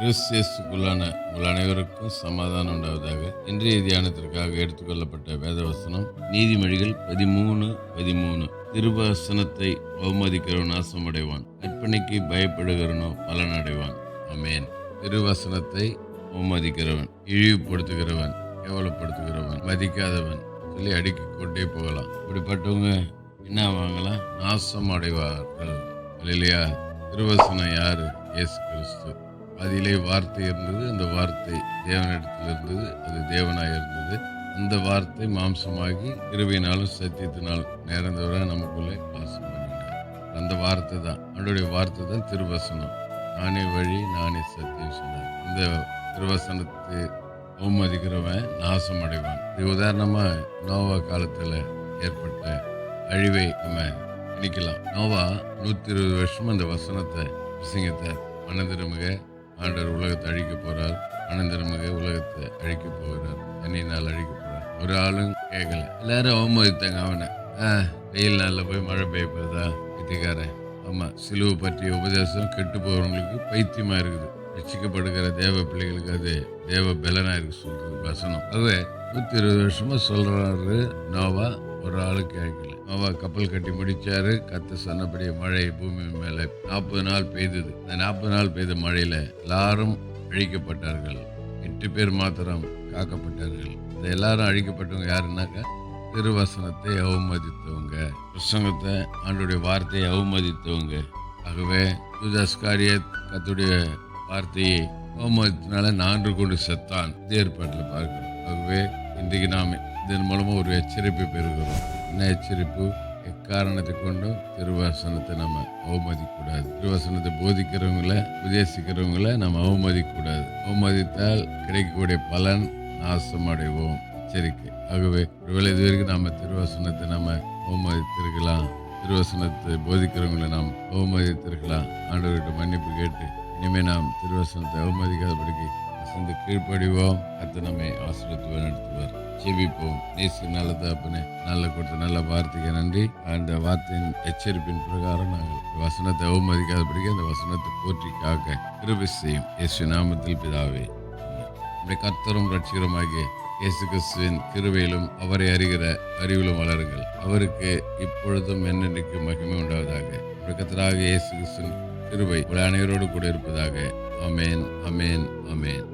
கிறிஸ்தியஸுக்குள்ளான உங்கள் அனைவருக்கும் சமாதானம் உண்டாவதாக. இன்றைய தியானத்திற்காக எடுத்துக்கொள்ளப்பட்ட வேதவசனம் நீதிமொழிகள் 13:13. திருவசனத்தை அவமதிக்கிறவன் நாசமடைவான், கற்பனைக்கு பயப்படுகிறவனோ பலன் அடைவான். ஆமென். திருவசனத்தை அவமதிக்கிறவன், இழிவுபடுத்துகிறவன், கேவலப்படுத்துகிறவன், மதிக்காதவன் சொல்லி அடுக்கிக் கொண்டே போகலாம். இப்படிப்பட்டவங்க என்ன ஆவாங்களாம்? நாசம் அடைவார்கள். இல்லையா? திருவசனம் யாரு? இயேசு கிறிஸ்து. அதிலே வார்த்தை இருந்தது, அந்த வார்த்தை தேவனிடத்தில் இருந்தது, அது தேவனாய் இருந்தது. அந்த வார்த்தை மாம்சமாகி கிருபையினாலும் சத்தியத்தினால் நேர்ந்தவராக நமக்குள்ளே வாசம் பண்ணினார். அந்த வார்த்தை தான், அவருடைய வார்த்தை தான் திருவசனம். நானே வழி, நானே சத்தியம் சொன்னார். இந்த திருவசனத்தை அவமதிக்கிறவன் நாசம் அடைவான். இது உதாரணமா நோவா காலத்துல ஏற்பட்ட அழிவை நம்ம நினைக்கலாம். நோவா 120 வருஷம் அந்த வசனத்தை பிரசங்கித்தார். மனதிருமுக ஆண்டவர் உலகத்தை அழிக்க போறார், மனதிருமுக உலகத்தை அழிக்க போகிறார், தண்ணினால் அழிக்க போறார். ஒரு ஆளும் கேட்கல, எல்லாரும் அவமதித்தாங்க அவனை. வெயில் நாளில் போய் மழை பெய்ய போதா வீட்டுக்காரன். ஆமா, சிலுவை பற்றிய உபதேசம் கெட்டு போறவங்களுக்கு பைத்தியமா இருக்குது. ரட்சிக்கப்படுகிற தேவ பிள்ளைகளுக்கு அது தேவ பலனா இருக்கு சொல்றது வசனம். அது 120 வருஷமா சொல்றாரு நோவா, ஒரு ஆளு கேட்கல. நோவா கப்பல் கட்டி முடிச்சாரு. கத்த சொன்னபடி மழை பூமி மேல 40 நாள் பெய்தது. இந்த 40 நாள் பெய்த மழையில எல்லாரும் அழிக்கப்பட்டார்கள். 8 பேர் மாத்திரம் காக்கப்பட்டார்கள். இந்த எல்லாரும் அழிக்கப்பட்டவங்க யாருன்னாக்கா திருவசனத்தை அவமதித்தவங்க, பிரசங்கத்தை ஆண்டுடைய வார்த்தையை அவமதித்தவங்க. ஆகவே யூதாஸ்காரியத் கர்த்தருடைய வார்த்தையை அவமதித்தனால 4 கொண்டு செத்தான். ஏற்பாட்டில் பார்க்கிறோம். ஆகவே இன்றைக்கு நாம் இதன் மூலமா ஒரு எச்சரிப்பை பெறுகிறோம். என்ன எச்சரிப்பு? எக்காரணத்தை கொண்டும் திருவசனத்தை நம்ம அவமதிக்க கூடாது. திருவசனத்தை போதிக்கிறவங்கள, உபதேசிக்கிறவங்கள நம்ம அவமதிக்க கூடாது. அவமதித்தால் கிடைக்கக்கூடிய பலன் நாசம் அடைவோம். எச்சரிக்கை. ஆகவே ஒருவேளை இது வரைக்கும் நாம திருவசனத்தை நம்ம அவமதித்திருக்கலாம், திருவசனத்தை போதிக்கிறவங்களை நாம் அவமதித்திருக்கலாம். ஆண்டவர்கிட்ட மன்னிப்பு கேட்டு இனிமே நாம் திருவசனத்தை அவமதிக்காதபடிக்கு இந்த கீழ்ப்படிவோம். கர்த்தர் நம்மை ஆசீர்வதித்து நடத்துவார். ஜெபிப்போம். நேசி நல்ல தகப்பனே, நல்ல கொடுத்த நல்ல வார்த்தைக்கு நன்றி. அந்த வார்த்தையின் எச்சரிப்பின் பிரகாரம் நாங்கள் வசனத்தை அவமதிக்காதபடிக்கு அந்த வசனத்தை போற்றி காக்க கிருபை செய்யும். இயேசு நாமத்தில் பிதாவே. நம்முடைய கர்த்தரும் ரட்சகருமாகிய இயேசு கிறிஸ்துவின் கிருபையிலும் அவரை அறிகிற அறிவிலும் வளருங்கள். அவருக்கு இப்பொழுதும் என்னென்றைக்கு மகிமை உண்டாவதாக. நம்முடைய கர்த்தராகிய இயேசு கிறிஸ்துவின் கிருபை உங்கள் அனைவரோடு கூட இருப்பதாக. ஆமென், ஆமென், ஆமென்.